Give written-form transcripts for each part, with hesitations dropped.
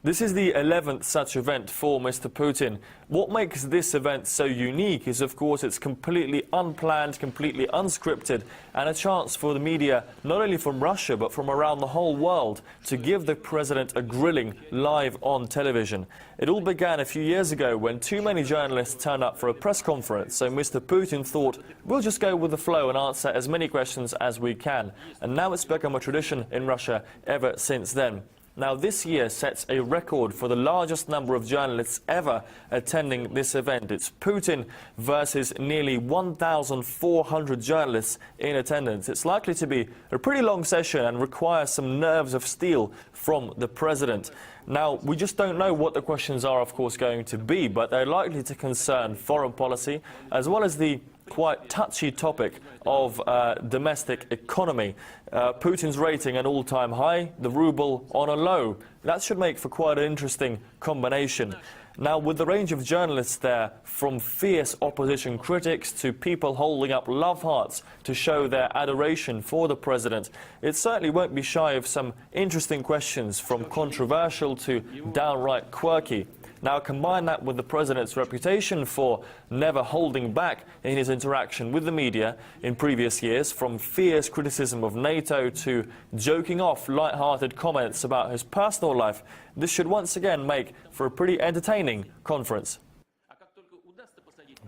This is the 11th such event for Mr. Putin. What makes this event so unique is, of course, it's completely unplanned, completely unscripted, and a chance for the media, not only from Russia, but from around the whole world, to give the president a grilling live on television. It all began a few years ago when too many journalists turned up for a press conference, so Mr. Putin thought, we'll just go with the flow and answer as many questions as we can. And now it's become a tradition in Russia ever since then. Now, this year sets a record for the largest number of journalists ever attending this event. It's Putin versus nearly 1,400 journalists in attendance. It's likely to be a pretty long session and require some nerves of steel from the president. Now, we just don't know what the questions are, of course, going to be, but they're likely to concern foreign policy as well as the quite touchy topic of domestic economy. Putin's rating an all-time high, the ruble on a low. That should make for quite an interesting combination. Now, with the range of journalists there, from fierce opposition critics to people holding up love hearts to show their adoration for the president, it certainly won't be shy of some interesting questions, from controversial to downright quirky. Now, combine that with the president's reputation for never holding back in his interaction with the media in previous years, from fierce criticism of NATO to joking off light-hearted comments about his personal life. This should once again make for a pretty entertaining conference.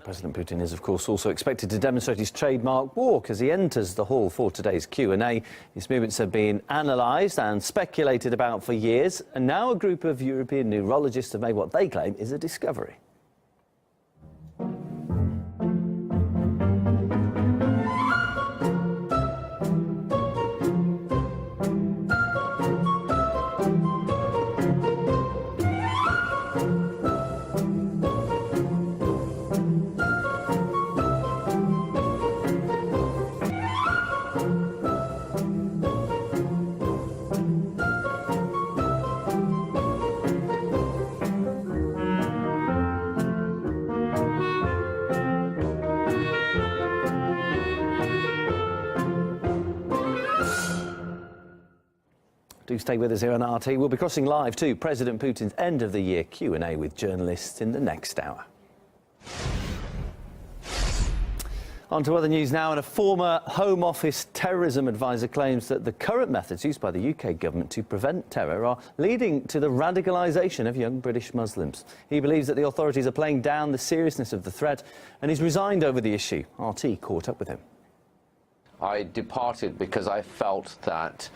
President Putin is, of course, also expected to demonstrate his trademark walk as he enters the hall for today's Q&A. His movements have been analysed and speculated about for years, and now a group of European neurologists have made what they claim is a discovery. Do stay with us here on RT. We'll be crossing live to President Putin's end-of-the-year Q&A with journalists in the next hour. On to other news now, and a former Home Office terrorism advisor claims that the current methods used by the UK government to prevent terror are leading to the radicalisation of young British Muslims. He believes that the authorities are playing down the seriousness of the threat, and he's resigned over the issue. RT caught up with him. I departed because I felt that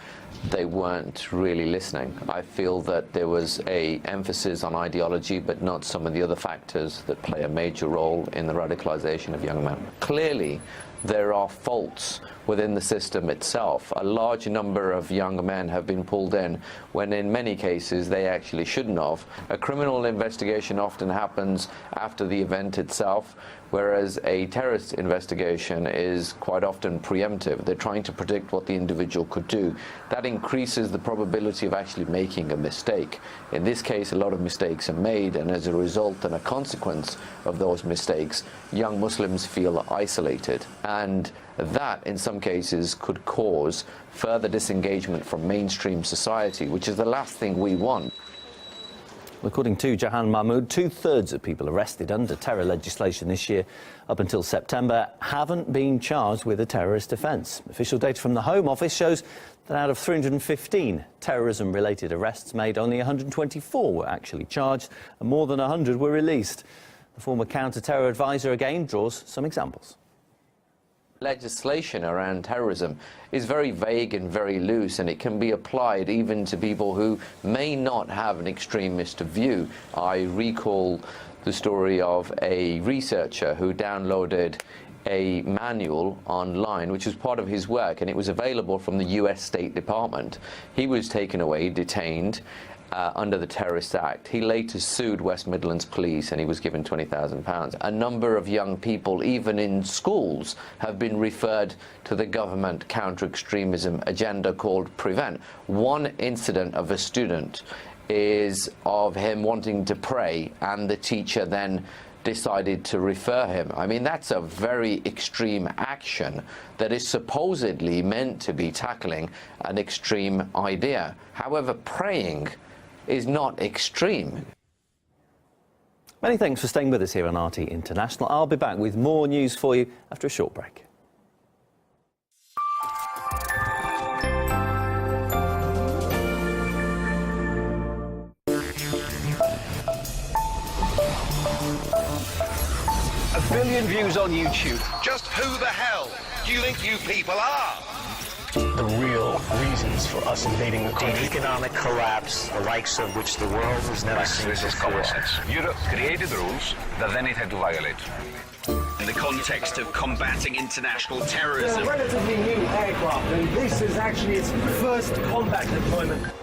they weren't really listening. I feel that there was an emphasis on ideology, but not some of the other factors that play a major role in the radicalisation of young men. Clearly, there are faults within the system itself. A large number of young men have been pulled in when in many cases they actually shouldn't have. A criminal investigation often happens after the event itself, whereas a terrorist investigation is quite often preemptive. They're trying to predict what the individual could do. That increases the probability of actually making a mistake. In this case, a lot of mistakes are made, and as a result and a consequence of those mistakes, young Muslims feel isolated. And that, in some cases, could cause further disengagement from mainstream society, which is the last thing we want. According to Jahan Mahmood, 2/3 of people arrested under terror legislation this year up until September haven't been charged with a terrorist offence. Official data from the Home Office shows that out of 315 terrorism-related arrests made, only 124 were actually charged and more than 100 were released. The former counter-terror advisor again draws some examples. Legislation around terrorism is very vague and very loose, and it can be applied even to people who may not have an extremist view. I recall the story of a researcher who downloaded a manual online, which was part of his work, and it was available from the US State Department. He was taken away, detained, under the Terrorist Act. He later sued West Midlands Police and he was given £20,000. A number of young people, even in schools, have been referred to the government counter-extremism agenda called PREVENT. One incident of a student is of him wanting to pray, and the teacher then decided to refer him. I mean, that's a very extreme action that is supposedly meant to be tackling an extreme idea. However, praying is not extreme. Many thanks for staying with us here on RT International. I'll be back with more news for you after a short break. A billion views on YouTube. Just who the hell do you think you people are? The real reasons for us invading the country. Economic collapse, the likes of which the world has never seen This is common sense. Europe created rules that then it had to violate. In the context of combating international terrorism. It's a relatively new aircraft, and this is actually its first combat deployment.